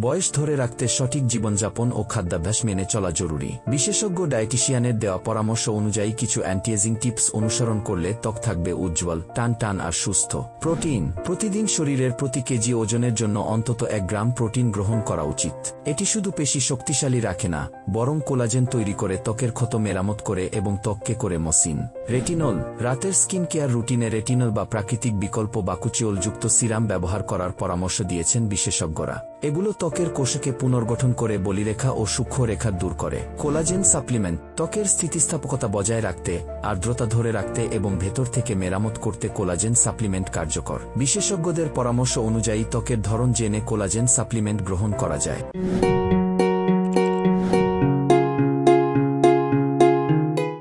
বয়স ধরে রাখতে সঠিক জীবনযাপন ও খাদ্যাভ্যাস মেনে চলা জরুরি। বিশেষজ্ঞ ডায়েটিশিয়ানের দেওয়া পরামর্শ অনুযায়ী কিছু অ্যান্টি-এজিং টিপস অনুসরণ করলে ত্বক থাকবে উজ্জ্বল, টান আর সুস্থ। প্রোটিন। প্রতিদিন শরীরের প্রতি কেজি ওজনের জন্য অন্তত 1 গ্রাম প্রোটিন গ্রহণ করা উচিত। এটি শুধু পেশি শক্তিশালী রাখে না, বরং কোলাজেন তৈরি করে ত্বকের ক্ষত মেরামত করে এবং ত্বককে করে মসৃণ। রেটিনল। রাতের স্কিন কেয়ার রুটিনে রেটিনল বা প্রাকৃতিক বিকল্প বাকুচিওলযুক্ত সিরাম ব্যবহার করার পরামর্শ দিয়েছেন বিশেষজ্ঞরা। এগুলো ত্বকের কোষকে পুনর্গঠন করে বলিরেখা ও সূক্ষ্ম রেখা দূর করে। Collagen supplement. ত্বকের স্থিতিস্থাপকতা বজায় রাখতে, আর্দ্রতা ধরে রাখতে এবং ভেতর থেকে মেরামত করতে কোলাজেন সাপ্লিমেন্ট কার্যকর। বিশেষজ্ঞদের পরামর্শ অনুযায়ী ত্বকের ধরন জেনে কোলাজেন সাপ্লিমেন্ট গ্রহণ করা যায়।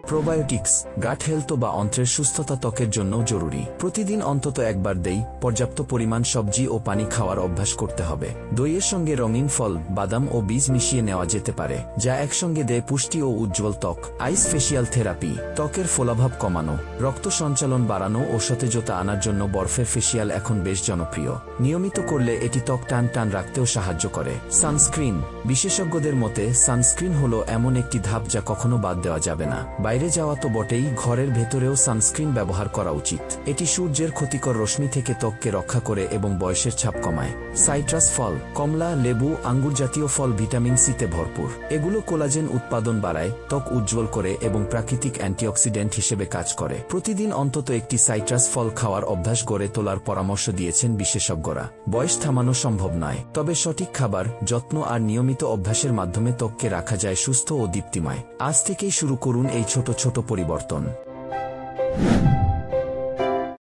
প্রোবায়োটিক্স। গাট হেলথ বা অন্ত্রের সুস্থতা ত্বকের জন্য জরুরি। প্রতিদিন অন্তত একবার পর্যাপ্ত পরিমাণ সবজি ও পানি খাওয়ার অভ্যাস করতে হবে। দইয়ের সঙ্গে রঙিন ফল, বাদাম ও বীজ মিশিয়ে নেওয়া যেতে পারে, যা একসঙ্গে দেয় পুষ্টি ও উজ্জ্বল ত্বক। আইস ফেসিয়াল থেরাপি। ত্বকের ফোলাভাব কমানো, রক্ত সঞ্চালন বাড়ানো ও সতেজতা আনার জন্য বরফের ফেসিয়াল এখন বেশ জনপ্রিয়। নিয়মিত করলে এটি ত্বক টান রাখতেও সাহায্য করে। সানস্ক্রিন। বিশেষজ্ঞদের মতে সানস্ক্রিন হলো এমন একটি ধাপ যা কখনো বাদ দেওয়া যাবে না। বাইরে যাওয়া তো বটেই, ঘরের ভেতরেও সানস্ক্রিন ব্যবহার করা উচিত। এটি সূর্যের ক্ষতিকর রশ্মি থেকে ত্বককে রক্ষা করে এবং বয়সের ছাপ কমায়। সাইট্রাস ফল। কমলা, লেবু, আঙ্গুর জাতীয় ফল ভিটামিন সিতে ভরপুর। এগুলো কোলাজেন উৎপাদন বাড়ায়, ত্বক উজ্জ্বল করে এবং প্রাকৃতিক অ্যান্টিঅক্সিডেন্ট হিসেবে কাজ করে। প্রতিদিন অন্তত একটি সাইট্রাস ফল খাওয়ার অভ্যাস গড়ে তোলার পরামর্শ দিয়েছেন বিশেষজ্ঞরা। বয়স থামানো সম্ভব নয়, তবে সঠিক খাবার, যত্ন আর নিয়মিত অভ্যাসের মাধ্যমে ত্বককে রাখা যায় সুস্থ ও দীপ্তিময়। আজ থেকেই শুরু করুন এই ছোট ছোট পরিবর্তন।